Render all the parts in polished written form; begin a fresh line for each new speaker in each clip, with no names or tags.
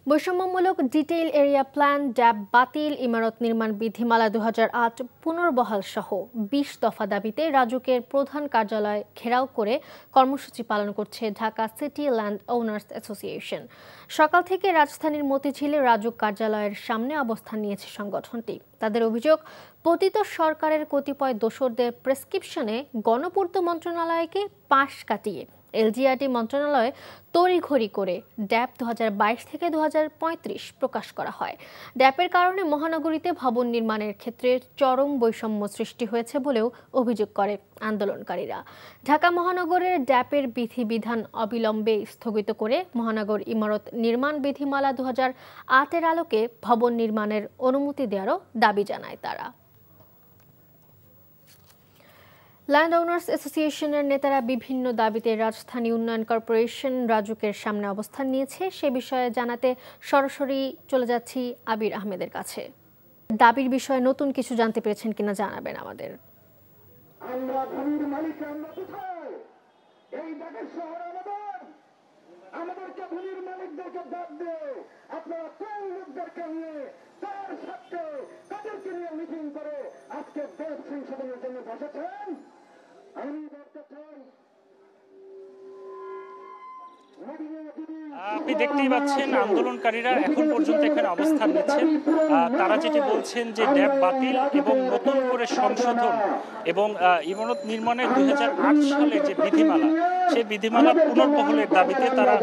বৈষম্যমূলক detail area plan ড্যাব বাতিল, ইমারত নির্মাণ বিধিমালা ২০০৮ পুনর্বহাল সহ ২০ দফা দাবিতে রাজুকের প্রধান কার্যালয় ঘেরাও করে কর্মসূচি পালন করছে Dhaka city land owners association. সকাল থেকে রাজধানীর মতিঝিলে রাজুক কার্যালয়ের সামনে অবস্থান নিয়েছে সংগঠনটি। তাদের অভিযোগ, পতিত সরকারের কতিপয় দোসরদের প্রেসক্রিপশনে গণপূর্ত মন্ত্রণালয়কে পাশ কাটিয়ে এলজিআরডি মন্ত্রণালয় তড়িঘড়ি করে ড্যাব ২০২২ থেকে ২০৩৫ প্রকাশ করা হয়। ড্যাবের কারণে মহানগরীতে ভবন নির্মাণের ক্ষেত্রে চরম বৈষম্য সৃষ্টি হয়েছে বলেও অভিযোগ করে আন্দোলনকারীরা। ঢাকা মহানগরের ড্যাবের বিধিবিধান অবিলম্বে স্থগিত করে মহানগর ইমারত নির্মাণ বিধিমালা ২০০৮-এর আলোকে ভবন নির্মাণের অনুমতি দেওয়ারও দাবি জানায় তারা। ল্যান্ড ওনার্স অ্যাসোসিয়েশনের নেতারা বিভিন্ন দাবিতে রাজধানী উন্নয়ন কর্পোরেশন রাজুকের সামনে অবস্থান নিয়েছে। সে বিষয়ে জানাতে সরাসরি চলে যাচ্ছি আবির আহমেদের কাছে। দাবির বিষয়ে নতুন কিছু জানতে পেরেছেন কিনা জানাবেন আমাদের।
আমরা ভূমির মালিক, আমরা কোথায়? এই ঢাকা শহর আমাদেরকে ভূমির মালিকদেরকে ডাক দিয়ে আপনারা কোন লোকদেরকে নিয়ে তার সাথে তাদেরকে নিয়ে মিটিং করে আজকে দেশ সংশোধনের জন্য বসেছেন? আমি বলতে চাই,
আপনি দেখতেই পাচ্ছেন আন্দোলনকারীরা এখন পর্যন্ত এখানে অবস্থান নিচ্ছেন। তারা যেটি বলছেন যে ড্যাব বাতিল এবং নতুন করে সংশোধন এবং ইমারত নির্মাণের ২০০৮ সালে যে বিধিমালা, সেই বিধিমালা পুনর্বহলের দাবিতে তারা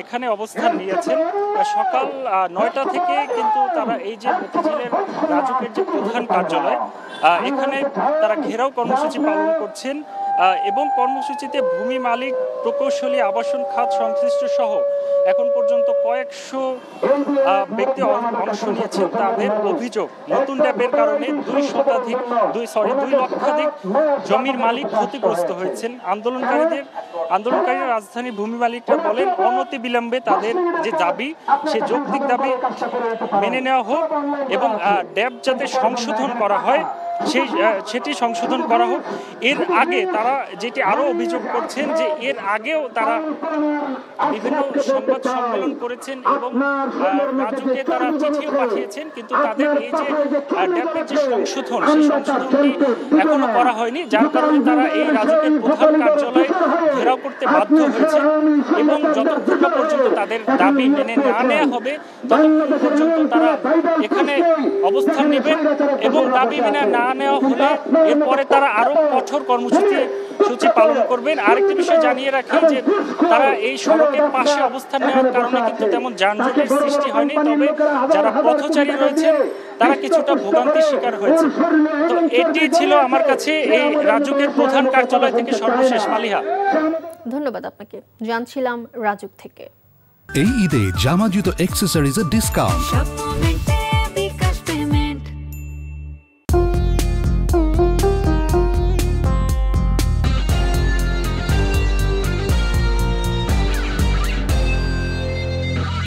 এখানে অবস্থান নিয়েছেন। সকাল ৯টা থেকে কিন্তু তারা এই যে মতিঝিলের রাজুকের যে প্রধান কার্যালয়, এখানে তারা ঘেরাও কর্মসূচি পালন করছেন এবং কর্মসূচিতে ভূমি মালিক, প্রকৌশলী, আবাসন খাত সংশ্লিষ্ট সহ এখন পর্যন্ত কয়েকশো ব্যক্তি অংশ নিয়েছেন। তাদের অভিযোগ, নতুন ড্যাবের কারণে ২ লক্ষাধিক জমির মালিক ক্ষতিগ্রস্ত হয়েছেন। আন্দোলনকারীরা রাজধানীর ভূমি মালিকরা বলেন অনতি বিলম্বে তাদের যে দাবি, সে যৌক্তিক দাবি মেনে নেওয়া হোক এবং ড্যাব যাতে সংশোধন করা হয় সেটি সংশোধন করা হোক। এর আগে তারা যেটি আরো অভিযোগ করছেন যে এর আগেও তারা বিভিন্ন সংবাদ সম্মেলন করেছেন এবং রাজুকে তারা চিঠিও পাঠিয়েছেন, কিন্তু তাদের এই যে ড্যাবের যে সংশোধন, সেই সংশোধনটি এখনো করা হয়নি, যার কারণে তারা এই রাজুকের প্রধান কার্যালয় ঘেরাও করতে বাধ্য হয়েছে এবং যতক্ষণ পর্যন্ত তাদের দাবি মেনে না নেওয়া হবে ততক্ষণ পর্যন্ত তারা এখানে অবস্থান নেবেন এবং দাবি মেনে না নেওয়া হলে এরপরে তারা আরো কঠোর কর্মসূচি পালন করবেন। আরেকটি বিষয় জানিয়ে রাখি যে তারা এই সড়কের পাশে অবস্থান নেওয়ার কারণে কিন্তু তেমন যানজটের সৃষ্টি হয়নি, তবে যারা পথচারী রয়েছেন তারা কিছুটা ভোগান্তির শিকার হয়েছে। তো এটি ছিল আমার কাছে এই রাজুকের প্রধান কার্যালয় থেকে সর্বশেষ। মালিহা,
ধন্যবাদ আপনাকে। জানছিলাম রাজুক থেকে।
এই ঈদে জামা জুতো অ্যাক্সেসরিজের ডিসকাউন্ট।